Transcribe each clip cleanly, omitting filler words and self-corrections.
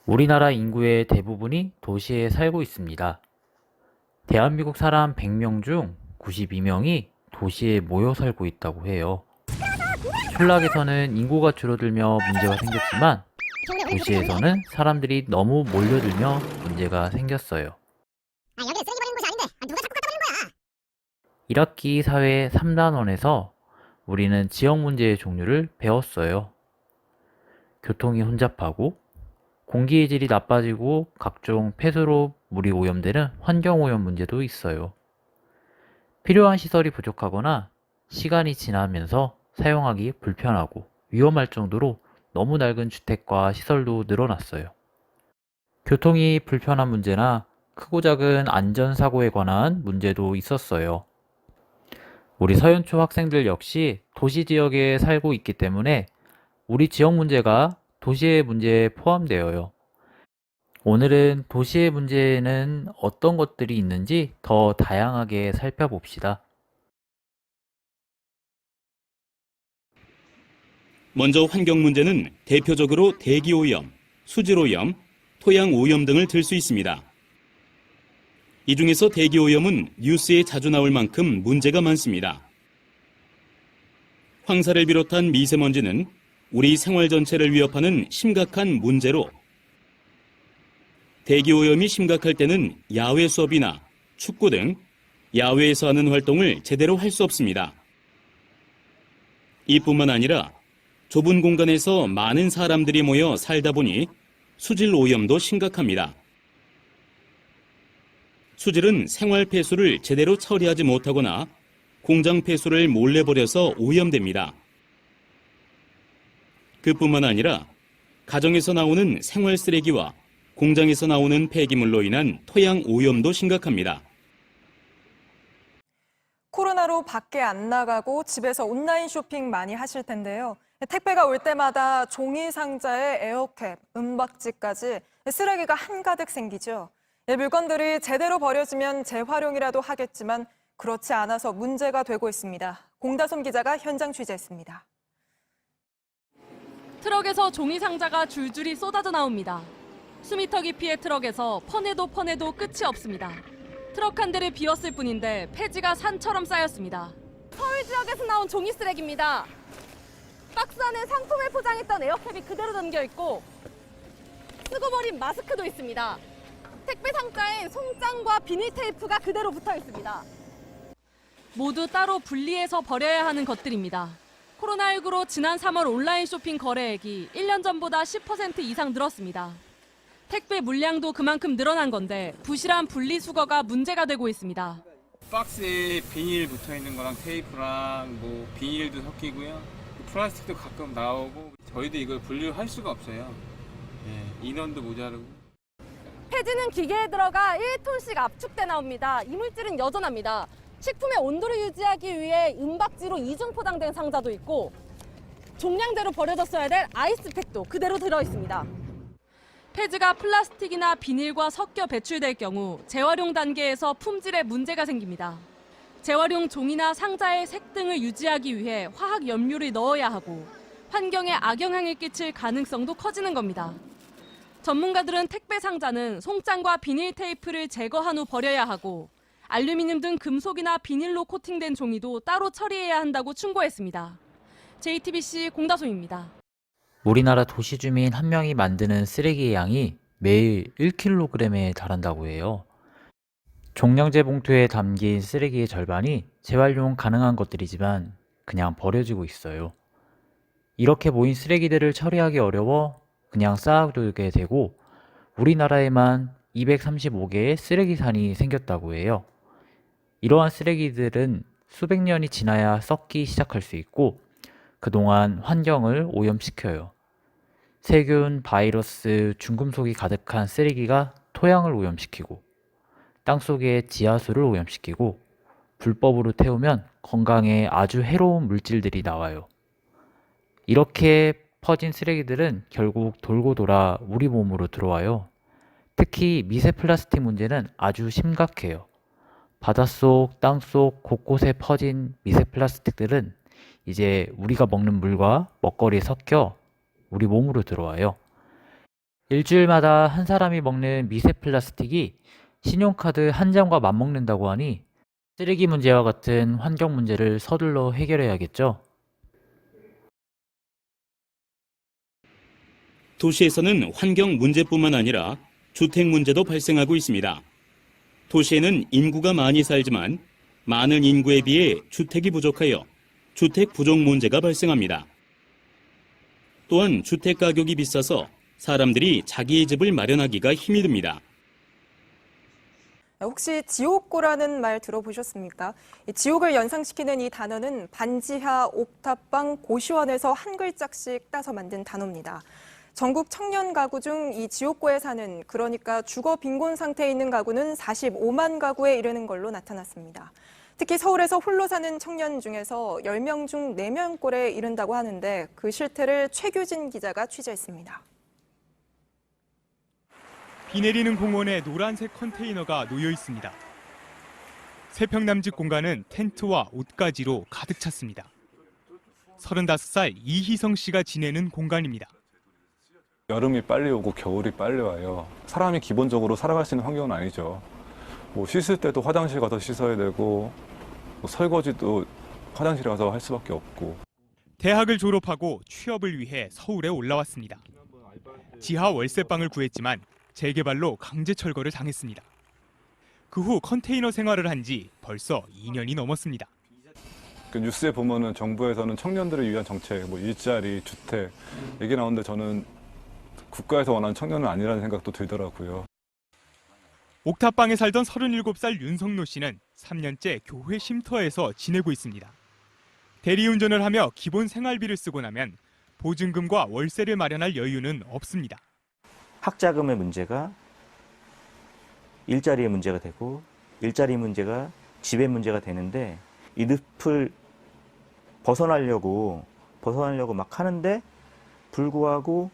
우리나라 인구의 대부분이 도시에 살고 있습니다. 대한민국 사람 100명 중 92명이 도시에 모여 살고 있다고 해요. 촌락에서는 인구가 줄어들며 문제가 생겼지만 도시에서는 사람들이 너무 몰려들며 문제가 생겼어요. 1학기 사회 3단원에서 우리는 지역 문제의 종류를 배웠어요. 교통이 혼잡하고 공기의 질이 나빠지고 각종 폐수로 물이 오염되는 환경오염 문제도 있어요. 필요한 시설이 부족하거나 시간이 지나면서 사용하기 불편하고 위험할 정도로 너무 낡은 주택과 시설도 늘어났어요. 교통이 불편한 문제나 크고 작은 안전사고에 관한 문제도 있었어요. 우리 서현초 학생들 역시 도시 지역에 살고 있기 때문에 우리 지역 문제가 도시의 문제에 포함되어요. 오늘은 도시의 문제에는 어떤 것들이 있는지 더 다양하게 살펴봅시다. 먼저 환경 문제는 대표적으로 대기오염, 수질오염, 토양오염 등을 들 수 있습니다. 이 중에서 대기오염은 뉴스에 자주 나올 만큼 문제가 많습니다. 황사를 비롯한 미세먼지는 우리 생활 전체를 위협하는 심각한 문제로 대기오염이 심각할 때는 야외 수업이나 축구 등 야외에서 하는 활동을 제대로 할 수 없습니다. 이뿐만 아니라 좁은 공간에서 많은 사람들이 모여 살다 보니 수질 오염도 심각합니다. 수질은 생활 폐수를 제대로 처리하지 못하거나 공장 폐수를 몰래 버려서 오염됩니다. 그뿐만 아니라 가정에서 나오는 생활 쓰레기와 공장에서 나오는 폐기물로 인한 토양 오염도 심각합니다. 코로나로 밖에 안 나가고 집에서 온라인 쇼핑 많이 하실 텐데요. 택배가 올 때마다 종이 상자에 에어캡, 은박지까지 쓰레기가 한가득 생기죠. 물건들이 제대로 버려지면 재활용이라도 하겠지만 그렇지 않아서 문제가 되고 있습니다. 공다솜 기자가 현장 취재했습니다. 트럭에서 종이 상자가 줄줄이 쏟아져 나옵니다. 수미터 깊이의 트럭에서 퍼내도 끝이 없습니다. 트럭 한 대를 비웠을 뿐인데 폐지가 산처럼 쌓였습니다. 서울 지역에서 나온 종이 쓰레기입니다. 박스 안에 상품을 포장했던 에어캡이 그대로 담겨있고 쓰고 버린 마스크도 있습니다. 택배 상자엔 송장과 비닐 테이프가 그대로 붙어 있습니다. 모두 따로 분리해서 버려야 하는 것들입니다. 코로나19로 지난 3월 온라인 쇼핑 거래액이 1년 전보다 10% 이상 늘었습니다. 택배 물량도 그만큼 늘어난 건데 부실한 분리수거가 문제가 되고 있습니다. 박스에 비닐 붙어 있는 거랑 테이프랑 뭐 비닐도 섞이고요. 플라스틱도 가끔 나오고 저희도 이걸 분류할 수가 없어요. 인원도 모자르고. 폐지는 기계에 들어가 1톤씩 압축돼 나옵니다. 이물질은 여전합니다. 식품의 온도를 유지하기 위해 은박지로 이중 포장된 상자도 있고 종량제로 버려졌어야 될 아이스팩도 그대로 들어있습니다. 폐지가 플라스틱이나 비닐과 섞여 배출될 경우 재활용 단계에서 품질에 문제가 생깁니다. 재활용 종이나 상자의 색 등을 유지하기 위해 화학 염료를 넣어야 하고 환경에 악영향을 끼칠 가능성도 커지는 겁니다. 전문가들은 택배 상자는 송장과 비닐 테이프를 제거한 후 버려야 하고 알루미늄 등 금속이나 비닐로 코팅된 종이도 따로 처리해야 한다고 충고했습니다. JTBC 공다솜입니다. 우리나라 도시 주민 한 명이 만드는 쓰레기의 양이 매일 1kg에 달한다고 해요. 종량제 봉투에 담긴 쓰레기의 절반이 재활용 가능한 것들이지만 그냥 버려지고 있어요. 이렇게 모인 쓰레기들을 처리하기 어려워 그냥 쌓아두게 되고 우리나라에만 235개의 쓰레기산이 생겼다고 해요. 이러한 쓰레기들은 수백 년이 지나야 썩기 시작할 수 있고 그동안 환경을 오염시켜요. 세균, 바이러스, 중금속이 가득한 쓰레기가 토양을 오염시키고 땅속의 지하수를 오염시키고 불법으로 태우면 건강에 아주 해로운 물질들이 나와요. 이렇게 퍼진 쓰레기들은 결국 돌고 돌아 우리 몸으로 들어와요. 특히 미세 플라스틱 문제는 아주 심각해요. 바닷속, 땅속 곳곳에 퍼진 미세 플라스틱들은 이제 우리가 먹는 물과 먹거리에 섞여 우리 몸으로 들어와요. 일주일마다 한 사람이 먹는 미세 플라스틱이 신용카드 한 장과 맞먹는다고 하니 쓰레기 문제와 같은 환경 문제를 서둘러 해결해야겠죠. 도시에서는 환경 문제뿐만 아니라 주택 문제도 발생하고 있습니다. 도시에는 인구가 많이 살지만 많은 인구에 비해 주택이 부족하여 주택 부족 문제가 발생합니다. 또한 주택 가격이 비싸서 사람들이 자기의 집을 마련하기가 힘이 듭니다. 혹시 지옥고라는 말 들어보셨습니까? 이 지옥을 연상시키는 이 단어는 반지하 옥탑방 고시원에서 한 글자씩 따서 만든 단어입니다. 전국 청년 가구 중 이 지옥고에 사는, 그러니까 주거 빈곤 상태에 있는 가구는 45만 가구에 이르는 걸로 나타났습니다. 특히 서울에서 홀로 사는 청년 중에서 10명 중 4명꼴에 이른다고 하는데 그 실태를 최규진 기자가 취재했습니다. 비 내리는 공원에 노란색 컨테이너가 놓여 있습니다. 3평 남짓 공간은 텐트와 옷가지로 가득 찼습니다. 35살 이희성 씨가 지내는 공간입니다. 여름이 빨리 오고 겨울이 빨리 와요. 사람이 기본적으로 살아갈 수 있는 환경은 아니죠. 뭐 씻을 때도 화장실 가서 씻어야 되고, 뭐 설거지도 화장실에 가서 할 수밖에 없고. 대학을 졸업하고 취업을 위해 서울에 올라왔습니다. 지하 월세방을 구했지만 재개발로 강제 철거를 당했습니다. 그 후 컨테이너 생활을 한 지 벌써 2년이 넘었습니다. 그 뉴스에 보면은 정부에서는 청년들을 위한 정책, 뭐 일자리, 주택 얘기 나오는데 저는 국가에서 원하는 청년은 아니라는 생각도 들더라고요. 옥탑방에 살던 37살 윤성노 씨는 3년째 교회 쉼터에서 지내고 있습니다. 대리운전을 하며 기본 생활비를 쓰고 나면 보증금과 월세를 마련할 여유는 없습니다. 학자금의 문제가 일자리의 문제가 되고 일자리 문제가 집의 문제가 되는데 이 늪을 벗어나려고 막 하는데 불구하고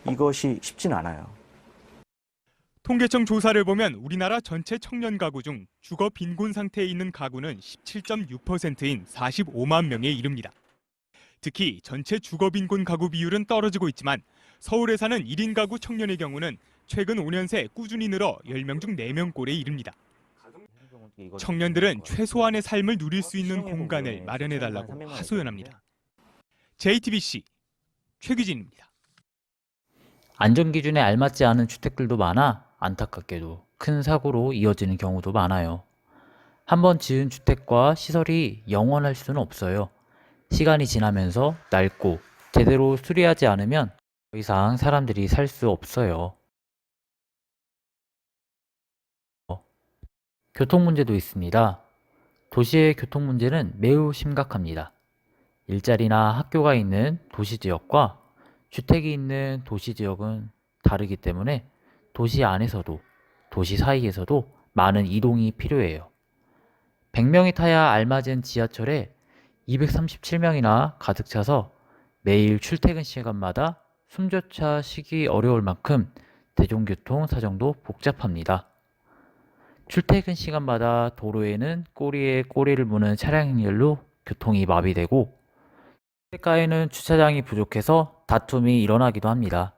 이것이 쉽진 않아요. 통계청 조사를 보면 우리나라 전체 청년 가구 중 주거 빈곤 상태에 있는 가구는 17.6%인 45만 명에 이릅니다. 특히 전체 주거 빈곤 가구 비율은 떨어지고 있지만 서울에 사는 1인 가구 청년의 경우는 최근 5년 새 꾸준히 늘어 10명 중 4명꼴에 이릅니다. 청년들은 최소한의 삶을 누릴 수 있는 공간을 마련해달라고 하소연합니다. JTBC 최규진입니다. 안전기준에 알맞지 않은 주택들도 많아 안타깝게도 큰 사고로 이어지는 경우도 많아요. 한번 지은 주택과 시설이 영원할 수는 없어요. 시간이 지나면서 낡고 제대로 수리하지 않으면 더 이상 사람들이 살 수 없어요. 교통 문제도 있습니다. 도시의 교통 문제는 매우 심각합니다. 일자리나 학교가 있는 도시 지역과 주택이 있는 도시 지역은 다르기 때문에 도시 안에서도 도시 사이에서도 많은 이동이 필요해요. 100명이 타야 알맞은 지하철에 237명이나 가득 차서 매일 출퇴근 시간마다 숨조차 쉬기 어려울 만큼 대중교통 사정도 복잡합니다. 출퇴근 시간마다 도로에는 꼬리에 꼬리를 무는 차량 행렬로 교통이 마비되고 시가에는 주차장이 부족해서 다툼이 일어나기도 합니다.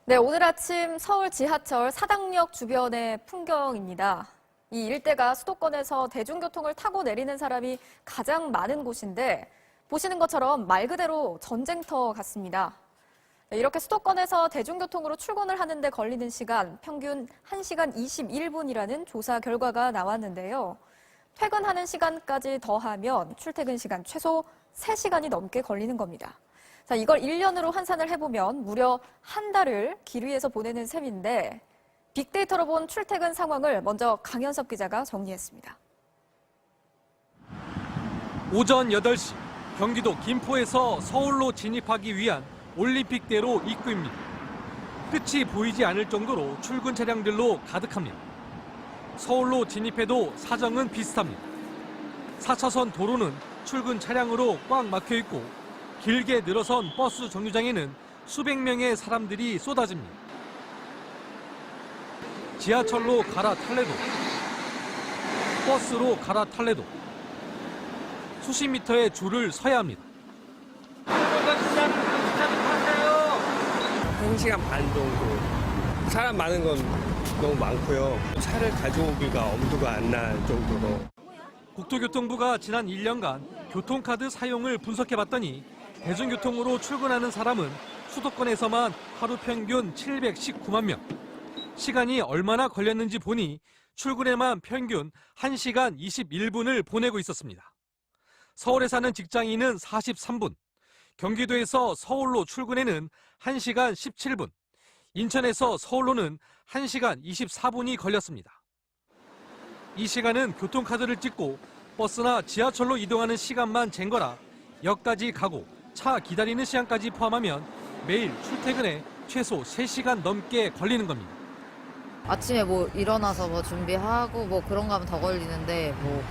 네, 오늘 아침 서울 지하철 사당역 주변의 풍경입니다. 이 일대가 수도권에서 대중교통을 타고 내리는 사람이 가장 많은 곳인데 보시는 것처럼 말 그대로 전쟁터 같습니다. 네, 이렇게 수도권에서 대중교통으로 출근을 하는데 걸리는 시간 평균 1시간 21분이라는 조사 결과가 나왔는데요. 퇴근하는 시간까지 더하면 출퇴근 시간 최소 3시간이 넘게 걸리는 겁니다. 자, 이걸 1년으로 환산을 해보면 무려 한 달을 길 위에서 보내는 셈인데 빅데이터로 본 출퇴근 상황을 먼저 강현섭 기자가 정리했습니다. 오전 8시 경기도 김포에서 서울로 진입하기 위한 올림픽대로 입구입니다. 끝이 보이지 않을 정도로 출근 차량들로 가득합니다. 서울로 진입해도 사정은 비슷합니다. 4차선 도로는 출근 차량으로 꽉 막혀 있고 길게 늘어선 버스 정류장에는 수백 명의 사람들이 쏟아집니다. 지하철로 갈아탈래도 버스로 갈아탈래도 수십 미터의 줄을 서야 합니다. 1시간 반 정도. 사람 많은 건 너무 많고요. 차를 가져오기가 엄두가 안 날 정도로. 국토교통부가 지난 1년간 교통카드 사용을 분석해봤더니 대중교통으로 출근하는 사람은 수도권에서만 하루 평균 719만 명. 시간이 얼마나 걸렸는지 보니 출근에만 평균 1시간 21분을 보내고 있었습니다. 서울에 사는 직장인은 43분, 경기도에서 서울로 출근에는 1시간 17분, 인천에서 서울로는 1시간 24분이 걸렸습니다. 이 시간은 교통카드를 찍고 버스나 지하철로 이동하는 시간만 잰 거라 역까지 가고 차 기다리는 시간까지 포함하면 매일 출퇴근에 최소 3시간 넘게 걸리는 겁니다. 아침에 뭐 일어나서 뭐 준비하고 뭐 그런 거 하면 더 걸리는데 뭐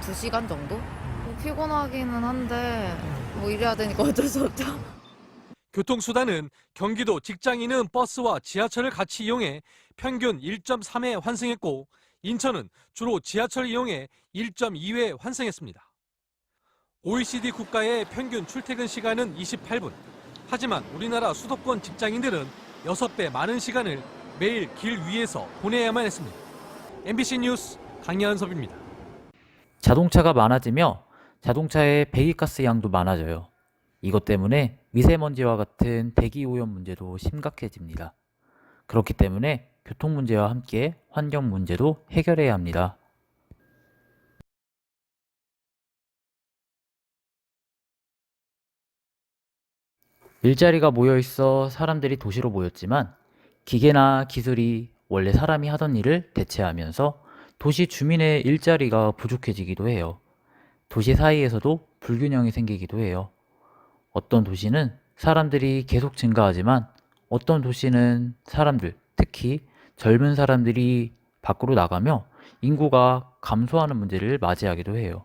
2시간 정도? 뭐 피곤하기는 한데 뭐 일해야 되니까 어쩔 수 없죠. 교통수단은 경기도 직장인은 버스와 지하철을 같이 이용해 평균 1.3회 환승했고 인천은 주로 지하철 이용해 1.2회 환승했습니다. OECD 국가의 평균 출퇴근 시간은 28분. 하지만 우리나라 수도권 직장인들은 6배 많은 시간을 매일 길 위에서 보내야만 했습니다. MBC 뉴스 강현섭입니다. 자동차가 많아지며 자동차의 배기가스 양도 많아져요. 이것 때문에 미세먼지와 같은 대기오염 문제도 심각해집니다. 그렇기 때문에 교통 문제와 함께 환경 문제도 해결해야 합니다. 일자리가 모여 있어 사람들이 도시로 모였지만 기계나 기술이 원래 사람이 하던 일을 대체하면서 도시 주민의 일자리가 부족해지기도 해요. 도시 사이에서도 불균형이 생기기도 해요. 어떤 도시는 사람들이 계속 증가하지만 어떤 도시는 사람들, 특히 젊은 사람들이 밖으로 나가며 인구가 감소하는 문제를 맞이하기도 해요.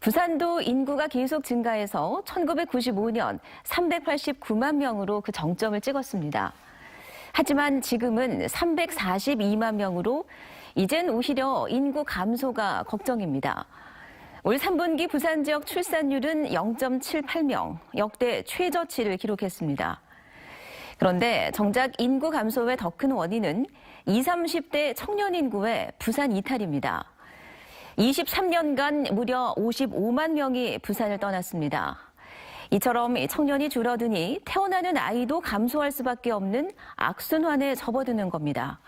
부산도 인구가 계속 증가해서 1995년 389만 명으로 그 정점을 찍었습니다. 하지만 지금은 342만 명으로 이젠 오히려 인구 감소가 걱정입니다. 올 3분기 부산 지역 출산율은 0.78명, 역대 최저치를 기록했습니다. 그런데 정작 인구 감소의 더 큰 원인은 20, 30대 청년 인구의 부산 이탈입니다. 23년간 무려 55만 명이 부산을 떠났습니다. 이처럼 청년이 줄어드니 태어나는 아이도 감소할 수밖에 없는 악순환에 접어드는 겁니다.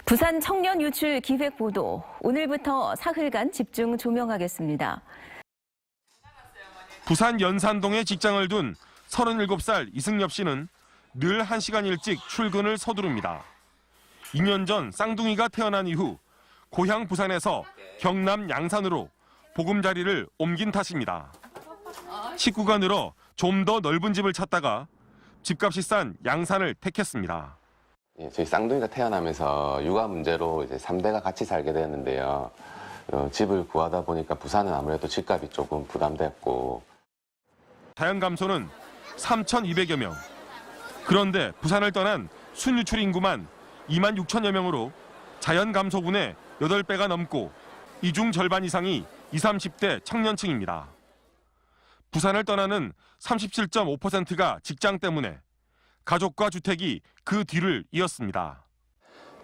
부산 청년 유출 기획 보도, 오늘부터 사흘간 집중 조명하겠습니다. 부산 연산동에 직장을 둔 37살 이승엽 씨는 늘 1시간 일찍 출근을 서두릅니다. 2년 전 쌍둥이가 태어난 이후 고향 부산에서 경남 양산으로 보금자리를 옮긴 탓입니다. 식구가 늘어 좀 더 넓은 집을 찾다가 집값이 싼 양산을 택했습니다. 저희 쌍둥이가 태어나면서 육아 문제로 이제 3대가 같이 살게 되었는데요. 집을 구하다 보니까 부산은 아무래도 집값이 조금 부담됐고. 자연 감소는 3,200여 명. 그런데 부산을 떠난 순유출 인구만 2만 6천여 명으로 자연 감소분의 8배가 넘고 이 중 절반 이상이 20, 30대 청년층입니다. 부산을 떠나는 37.5%가 직장 때문에 가족과 주택이 그 뒤를 이었습니다.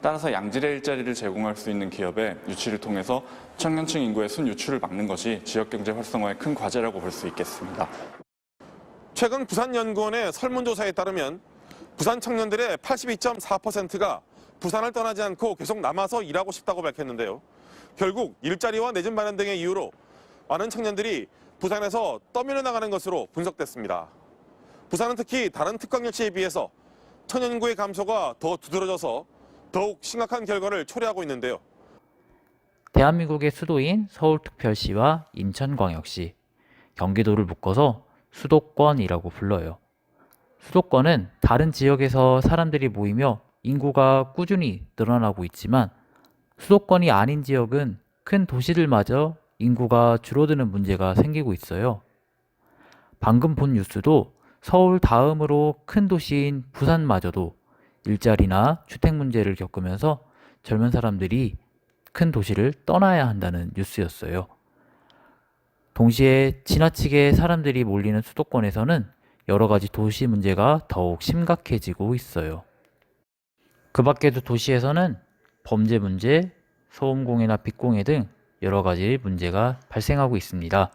따라서 양질의 일자리를 제공할 수 있는 기업의 유치를 통해서 청년층 인구의 순유출을 막는 것이 지역경제 활성화의 큰 과제라고 볼 수 있겠습니다. 최근 부산연구원의 설문조사에 따르면 부산 청년들의 82.4%가 부산을 떠나지 않고 계속 남아서 일하고 싶다고 밝혔는데요. 결국 일자리와 내집 마련 등의 이유로 많은 청년들이 부산에서 떠밀려 나가는 것으로 분석됐습니다. 부산은 특히 다른 특강유치에 비해서 청년 인구의 감소가 더 두드러져서 더욱 심각한 결과를 초래하고 있는데요. 대한민국의 수도인 서울특별시와 인천광역시, 경기도를 묶어서 수도권이라고 불러요. 수도권은 다른 지역에서 사람들이 모이며 인구가 꾸준히 늘어나고 있지만 수도권이 아닌 지역은 큰 도시들마저 인구가 줄어드는 문제가 생기고 있어요. 방금 본 뉴스도 서울 다음으로 큰 도시인 부산마저도 일자리나 주택 문제를 겪으면서 젊은 사람들이 큰 도시를 떠나야 한다는 뉴스였어요. 동시에 지나치게 사람들이 몰리는 수도권에서는 여러 가지 도시 문제가 더욱 심각해지고 있어요. 그 밖에도 도시에서는 범죄 문제, 소음공해나 빛공해 등 여러 가지 문제가 발생하고 있습니다.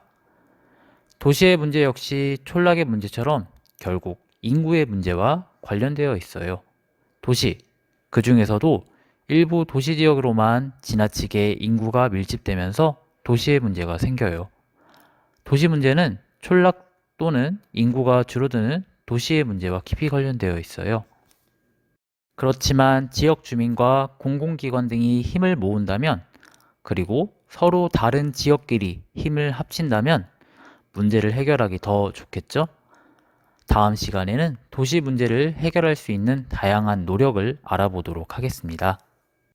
도시의 문제 역시 촌락의 문제처럼 결국 인구의 문제와 관련되어 있어요. 도시, 그 중에서도 일부 도시 지역으로만 지나치게 인구가 밀집되면서 도시의 문제가 생겨요. 도시 문제는 촌락 또는 인구가 줄어드는 도시의 문제와 깊이 관련되어 있어요. 그렇지만 지역 주민과 공공기관 등이 힘을 모은다면, 그리고 서로 다른 지역끼리 힘을 합친다면 문제를 해결하기 더 좋겠죠? 다음 시간에는 도시 문제를 해결할 수 있는 다양한 노력을 알아보도록 하겠습니다.